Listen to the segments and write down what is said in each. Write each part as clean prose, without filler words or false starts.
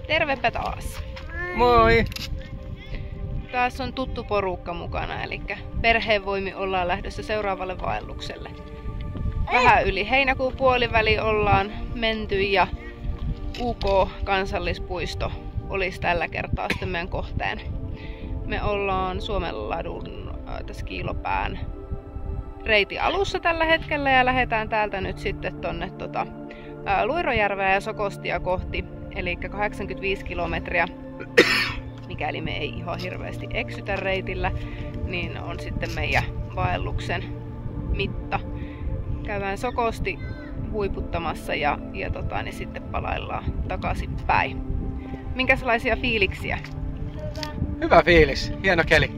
Tervepä taas! Moi! Taas on tuttu porukka mukana, eli perheen voimi ollaan lähdössä seuraavalle vaellukselle. Vähän yli heinäkuun puoliväli ollaan menty ja UK-kansallispuisto olisi tällä kertaa sitten meidän kohteen. Me ollaan Suomenladun tässä Kiilopään reitin alussa tällä hetkellä ja lähdetään täältä nyt sitten tonne Luirojärveä ja Sokostia kohti, eli 85 kilometriä. Mikäli me ei ihan hirveästi eksytä reitillä, niin on sitten meidän vaelluksen mitta. Käydään Sokosti huiputtamassa ja niin sitten palaillaan takaisin päin. Minkälaisia fiiliksiä? Hyvä fiilis, hieno keli.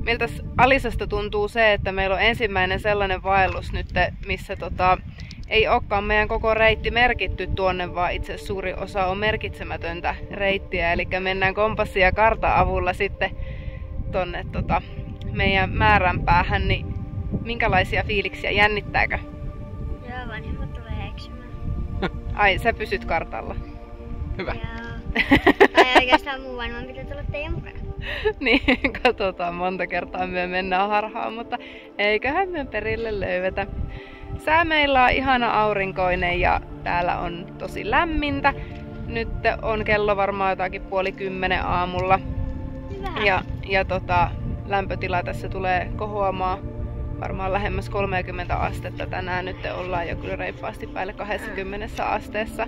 Miltä Alisasta tuntuu se, että meillä on ensimmäinen sellainen vaellus nyt, missä ei olekaan meidän koko reitti merkitty tuonne, vaan itse asiassa suuri osa on merkitsemätöntä reittiä. Eli mennään kompassin ja kartan avulla sitten tonne meidän määränpäähän. Niin minkälaisia fiiliksiä, jännittääkö? Joo, vanhemmat tulee eksymään. Ai, sä pysyt kartalla. Hyvä. Joo. Tai oikeastaan mun vanhemman pitää tulla teidän mukana. Niin, katsotaan monta kertaa me mennään harhaan, mutta eiköhän me perille löydetä. Sää meillä on ihana aurinkoinen ja täällä on tosi lämmintä. Nyt on kello varmaan jotakin 9:30 aamulla. Ja lämpötila tässä tulee kohoamaan varmaan lähemmäs 30 astetta. Tänään nyt ollaan jo kyllä reippaasti päälle 20 asteessa.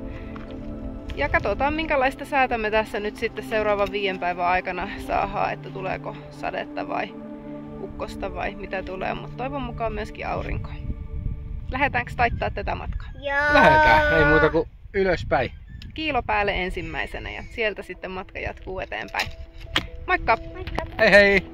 Ja katsotaan minkälaista säätä me tässä nyt sitten seuraavan 5 päivän aikana saadaan, että tuleeko sadetta vai ukkosta vai mitä tulee, mutta toivon mukaan myöskin aurinko. Lähdetäänkö taittaa tätä matkaa? Joo. Lähdetään, ei muuta kuin ylöspäin. Kiilopäälle ensimmäisenä ja sieltä sitten matka jatkuu eteenpäin. Moikka! Moikka. Hei hei!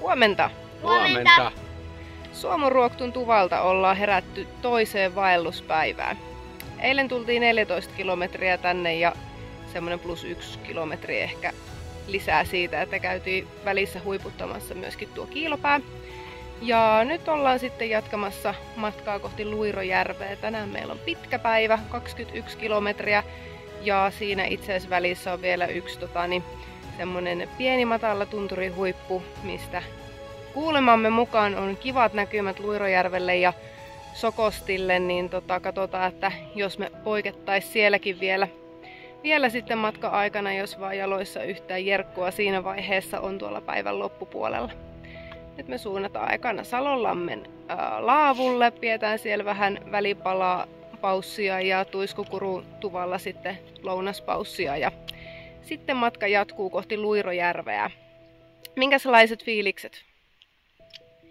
Huomenta! Huomenta! Suomenruoktun Tuvalta ollaan herätty toiseen vaelluspäivään. Eilen tultiin 14 kilometriä tänne ja semmonen +1 kilometri ehkä lisää siitä, että käytiin välissä huiputtamassa myöskin tuo Kiilopää. Ja nyt ollaan sitten jatkamassa matkaa kohti Luirojärveä. Tänään meillä on pitkä päivä, 21 kilometriä. Ja siinä itse asiassa välissä on vielä yksi semmonen pieni matala tunturihuippu, mistä kuulemamme mukaan on kivat näkymät Luirojärvelle ja Sokostille, niin katsotaan, että jos me poikettaisiin sielläkin vielä sitten matka-aikana, jos vaan jaloissa yhtään jerkkua siinä vaiheessa on tuolla päivän loppupuolella. Nyt me suunnataan aikana Salonlammen laavulle, pidetään siellä vähän välipalaa paussia ja Tuiskukurun Tuvalla sitten lounaspaussia ja sitten matka jatkuu kohti Luirojärveä. Minkälaiset fiilikset?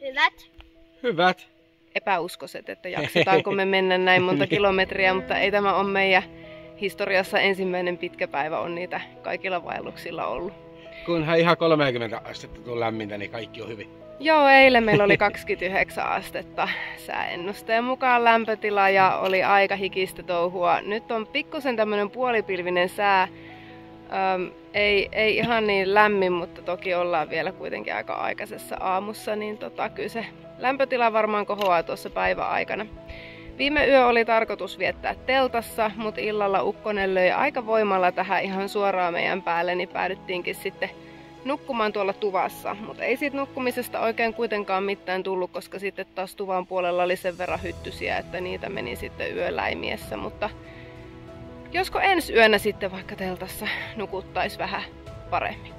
Hyvät. Hyvät. Epäuskoiset, että jaksetaanko me mennä näin monta kilometriä, mutta ei tämä ole meidän historiassa ensimmäinen pitkä päivä on niitä kaikilla vaelluksilla ollut. Kunhan ihan 30 astetta tuu lämmintä, niin kaikki on hyvin. Joo, eilen meillä oli 29 astetta sääennusteen mukaan lämpötila ja oli aika hikistä touhua. Nyt on pikkusen tämmönen puolipilvinen sää. Ei ihan niin lämmin, mutta toki ollaan vielä kuitenkin aika aikaisessa aamussa, niin kyllä se lämpötila varmaan kohoaa tuossa päiväaikana. Viime yö oli tarkoitus viettää teltassa, mutta illalla ukkonen löi aika voimalla tähän ihan suoraan meidän päälle, niin päädyttiinkin sitten nukkumaan tuolla tuvassa. Mutta ei siitä nukkumisesta oikein kuitenkaan mitään tullut, koska sitten taas tuvan puolella oli sen verran hyttysiä, että niitä meni sitten yöläimiessä. Mutta josko ensi yönä sitten vaikka teltassa nukuttais vähän paremmin.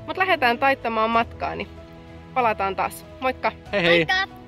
Mutta lähdetään taittamaan matkaa, niin palataan taas. Moikka! Hei hei! Moikka!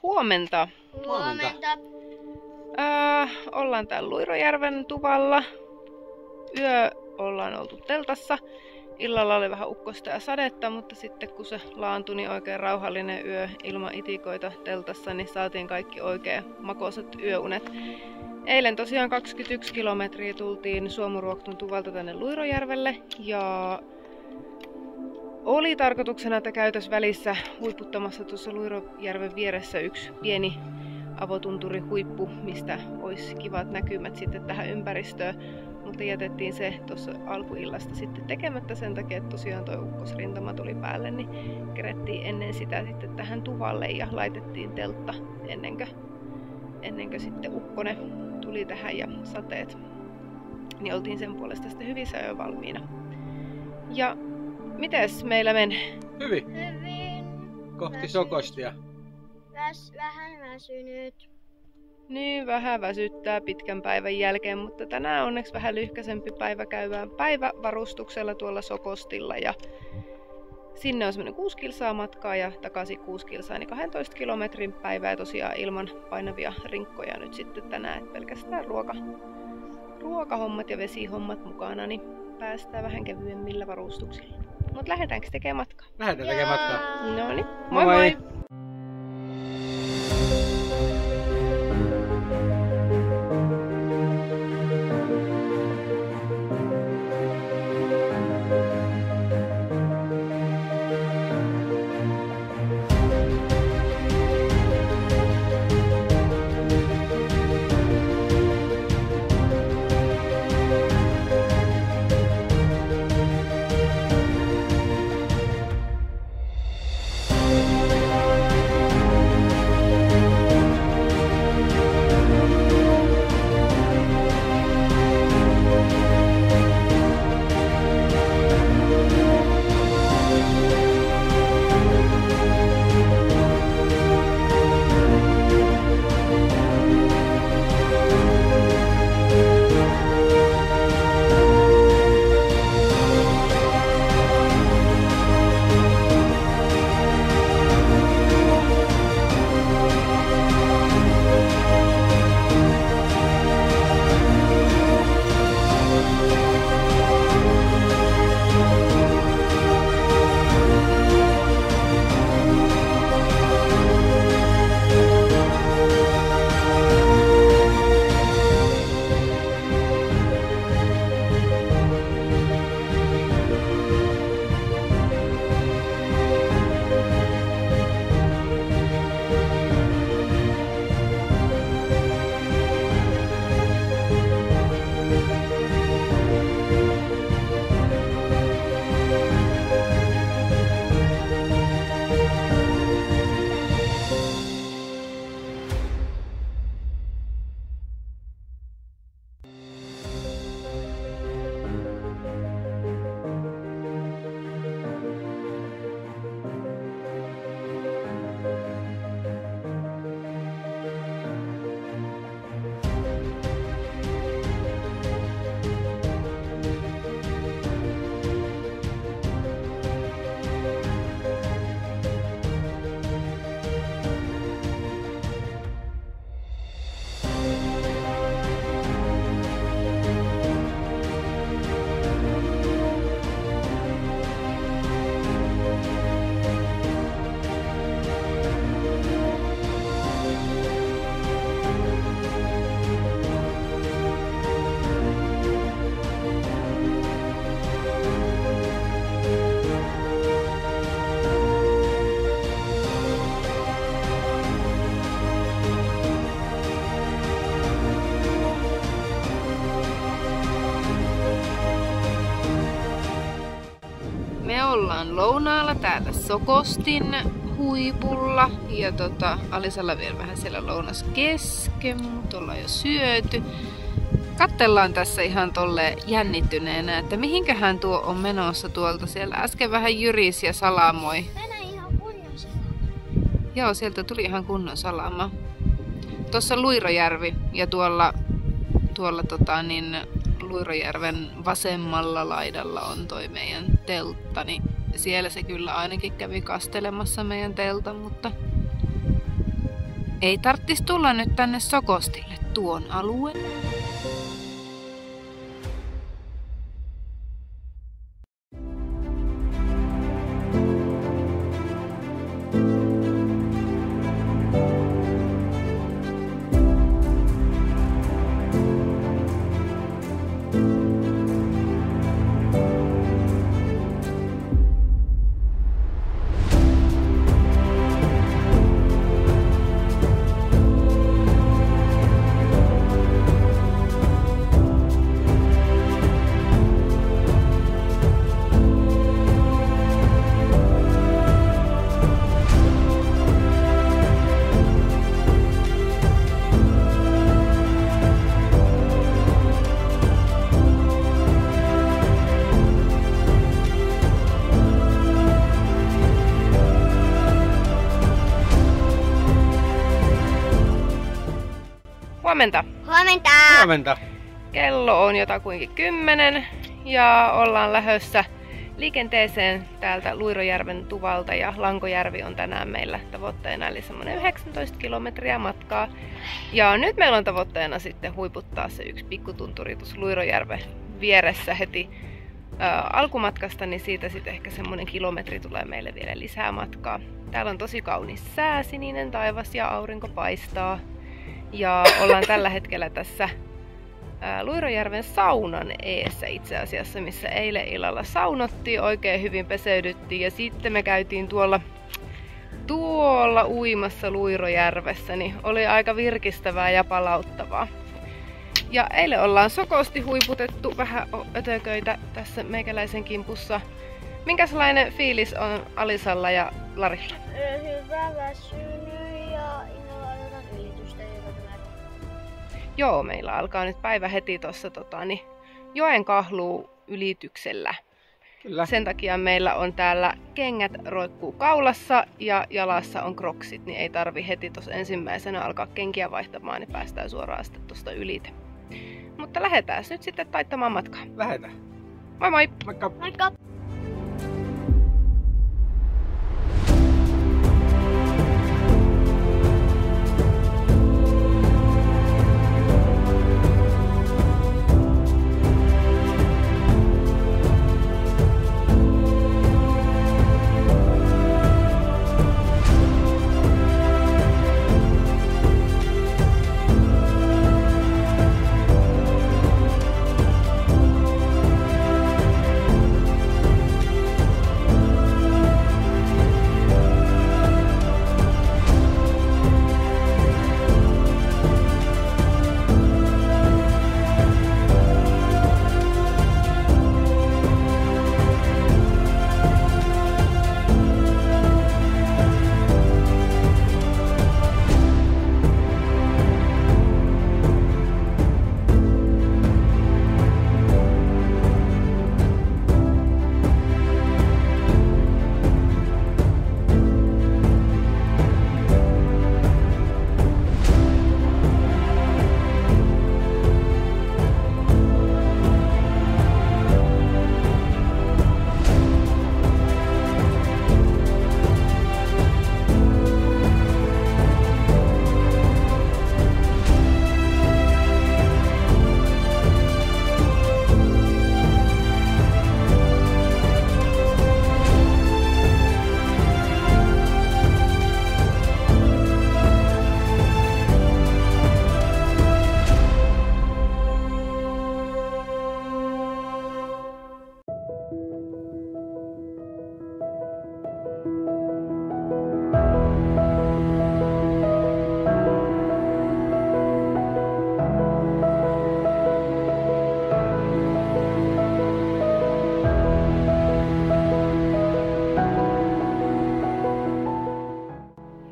Huomenta. Huomenta. Ollaan täällä Luirojärven tuvalla. Yö ollaan oltu teltassa. Illalla oli vähän ukkosta ja sadetta, mutta sitten kun se laantui, niin oikein rauhallinen yö ilman itikoita teltassa, niin saatiin kaikki oikein makoiset yöunet. Eilen tosiaan 21 kilometriä tultiin Suomuruoktun tuvalta tänne Luirojärvelle ja oli tarkoituksena, että käytäisiin välissä huiputtamassa tuossa Luirojärven vieressä yksi pieni avotunturin huippu, mistä olisi kivat näkymät sitten tähän ympäristöön. Mutta jätettiin se tuossa alkuillasta sitten tekemättä sen takia, että tosiaan toi ukkosrintama tuli päälle, niin kerättiin ennen sitä sitten tähän tuvalle ja laitettiin teltta ennen kuin sitten ukkonen tuli tähän ja sateet. Niin oltiin sen puolesta sitten hyvissä ajoin valmiina. Ja mites meillä menee? Hyvin. Hyvin. Kohti Sokostia. Vähän väsynyt. Niin, vähän väsyttää pitkän päivän jälkeen, mutta tänään onneksi vähän lyhkäisempi päivä käydään päivävarustuksella tuolla Sokostilla. Ja sinne on semmoinen 6 kilsaa matkaa ja takaisin 6 kilsaa, niin 12 kilometrin päivää tosiaan ilman painavia rinkkoja nyt sitten tänään. Että pelkästään ruokahommat ja vesihommat mukana, niin päästään vähän kevyemmillä varustuksilla. Mutta lähdetäänkö tekemään matkaa? Lähdetään tekemään matkaa. No niin, moi moi! ollaan lounaalla täällä Sokostin huipulla. Ja Alisalla vielä vähän siellä lounas kesken, mutta ollaan jo syöty. Kattellaan tässä ihan tolleen jännittyneenä, että mihinköhän tuo on menossa tuolta. Siellä äsken vähän jyrisi ja salamoi. Mennään ihan kunnon salama. Joo, sieltä tuli ihan kunnon salama. Tuossa Luirojärvi ja tuolla Luirojärven vasemmalla laidalla on toi meidän teltta, niin siellä se kyllä ainakin kävi kastelemassa meidän teltan, mutta ei tarttis tulla nyt tänne Sokostille tuon alueen. Huomenta! Huomenta! Huomenta. Kello on jotakuinkin 10 ja ollaan lähdössä liikenteeseen täältä Luirojärven tuvalta ja Lankojärvi on tänään meillä tavoitteena, eli semmoinen 19 kilometriä matkaa. Ja nyt meillä on tavoitteena sitten huiputtaa se yksi pikkutunturi tuossa Luirojärven vieressä heti alkumatkasta, niin siitä sitten ehkä semmoinen kilometri tulee meille vielä lisää matkaa. Täällä on tosi kaunis sää, sininen taivas ja aurinko paistaa. Ja ollaan tällä hetkellä tässä Luirojärven saunan eessä itse asiassa, missä eilen illalla saunottiin, oikein hyvin peseydyttiin ja sitten me käytiin tuolla uimassa Luirojärvessä, niin oli aika virkistävää ja palauttavaa. Ja eilen ollaan Sokosti huiputettu, vähän ötököitä tässä meikäläisen kimpussa. Minkälainen fiilis on Alisalla ja Larilla? Hyvä, väsynyt ja innolla odotan ylitystä, joka tulee. Joo, meillä alkaa nyt päivä heti tuossa joen kahluu ylityksellä. Kyllä. Sen takia meillä on täällä kengät roikkuu kaulassa ja jalassa on kroksit, niin ei tarvi heti tuossa ensimmäisenä alkaa kenkiä vaihtamaan, niin päästään suoraan sitten tuosta ylite. Mutta lähdetään nyt sitten taittamaan matkaa. Lähetään. Moi moi! Moikka. Moikka!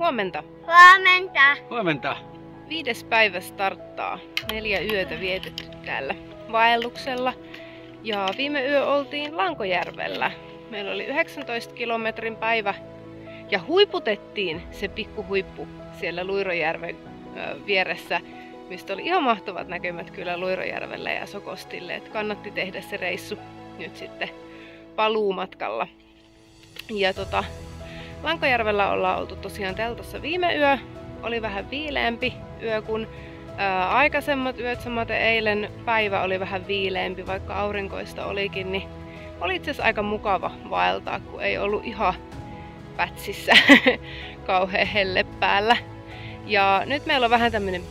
Huomenta. Huomenta. Huomenta. 5. päivä starttaa. 4 yötä vietetty täällä vaelluksella. Ja viime yö oltiin Lankojärvellä. Meillä oli 19 kilometrin päivä. Ja huiputettiin se pikkuhuippu siellä Luirojärven vieressä, mistä oli ihan mahtavat näkymät kyllä Luirojärvelle ja Sokostille. Et kannatti tehdä se reissu nyt sitten paluumatkalla. Ja Lankojärvellä ollaan oltu tosiaan teltassa viime yö. Oli vähän viileämpi yö kuin aikaisemmat yöt, samaten eilen päivä oli vähän viileämpi, vaikka aurinkoista olikin, niin oli itse asiassa aika mukava vaeltaa, kun ei ollut ihan pätsissä kauhean helle päällä. Ja nyt meillä on vähän tämmönen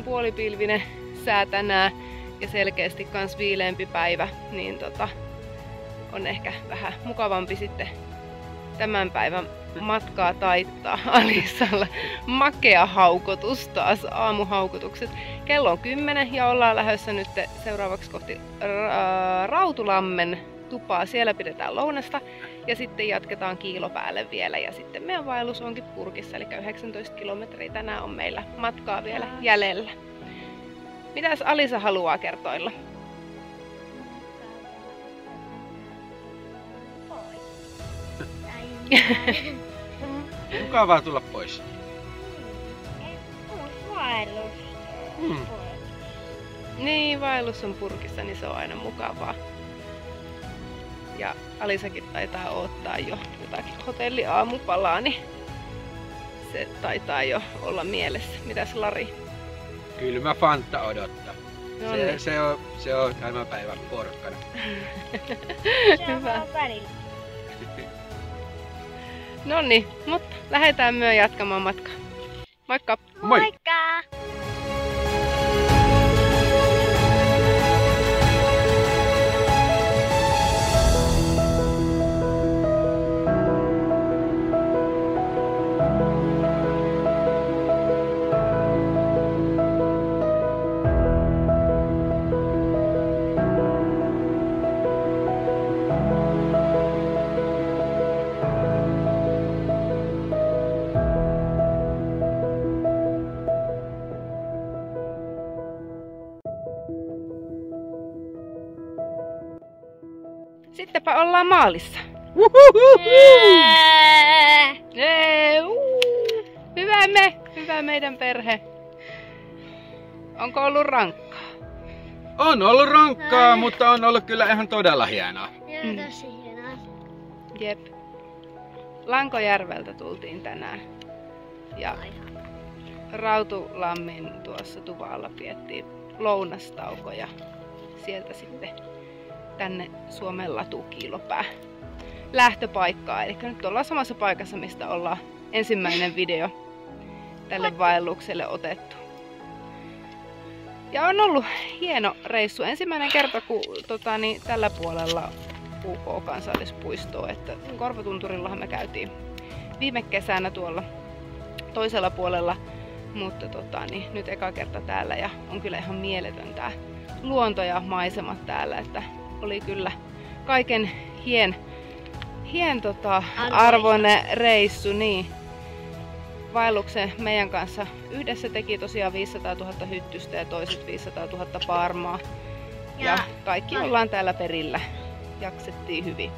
puolipilvinen sää tänään ja selkeästi kans viileämpi päivä, niin on ehkä vähän mukavampi sitten tämän päivän matkaa taittaa. Alissalla makea haukotus taas, aamuhaukotukset. Kello on 10 ja ollaan lähdössä nyt seuraavaksi kohti Rautulammen tupaa. Siellä pidetään lounasta ja sitten jatketaan kiilopäälle vielä ja sitten meidän vaellus onkin purkissa, eli 19 kilometriä tänään on meillä matkaa vielä jäljellä. Mitäs Alisa haluaa kertoilla? Mukavaa tulla pois. Niin, vaellus on purkissa, niin se on aina mukavaa. Ja Alisakin taitaa odottaa jo jotakin hotelliaamupalaa, niin se taitaa jo olla mielessä. Mitäs Lari? Kylmä Fanta odottaa. No Se on tämän päivän porkkana. Hyvä. Noniin, mutta lähdetään myö jatkamaan matkaa. Moikka! Moi! Moikka! Sittenpä ollaan maalissa. Hyvä meidän perhe. Onko ollut rankkaa? On ollut rankkaa, mutta on ollut kyllä ihan todella hienoa. Joo, tosi hienoa. Jep. Lankojärveltä tultiin tänään. Ja Rautulammin tuossa tuvalla piettiin lounastauko ja sieltä sitten tänne Suomen latukiilopää lähtöpaikkaa. Eli nyt ollaan samassa paikassa, mistä ollaan ensimmäinen video tälle vaellukselle otettu. Ja on ollut hieno reissu. Ensimmäinen kerta, kun tällä puolella UK-kansallispuistoa, että Korvatunturillahan me käytiin viime kesänä tuolla toisella puolella, mutta nyt eka kerta täällä ja on kyllä ihan mieletön tää luonto ja maisemat täällä, että oli kyllä kaiken arvoinen reissu, niin. Vaelluksen meidän kanssa yhdessä teki tosiaan 500 000 hyttystä ja toiset 500 000 paarmaa. Ja kaikki ollaan täällä perillä. Jaksettiin hyvin.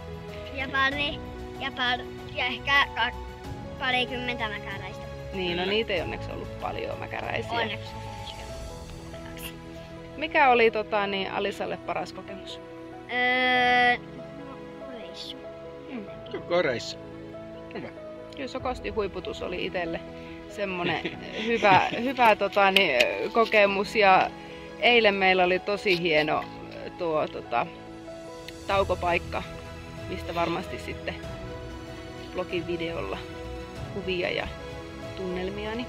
Ja ehkä parikymmentä mäkäräistä. Niin, no niitä ei onneksi ollut paljon mäkäräisiä. Onneksi. Mikä oli Alisalle paras kokemus? Reissu. Joko reissu. Hyvä. Kyllä Sokostin huiputus oli itselle semmonen hyvä kokemus ja eilen meillä oli tosi hieno tuo taukopaikka, mistä varmasti sitten blogin videolla kuvia ja tunnelmia. Niin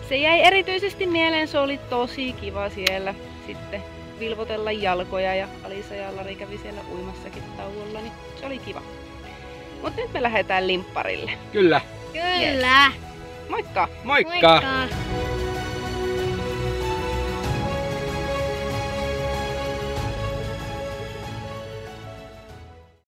se jäi erityisesti mieleen, se oli tosi kiva siellä sitten vilvotella jalkoja ja Alisa ja Lari kävi siellä uimassakin tauolla, niin se oli kiva. Mut nyt me lähdetään limpparille. Kyllä. Kyllä. Moikka! Moikka! Moikka.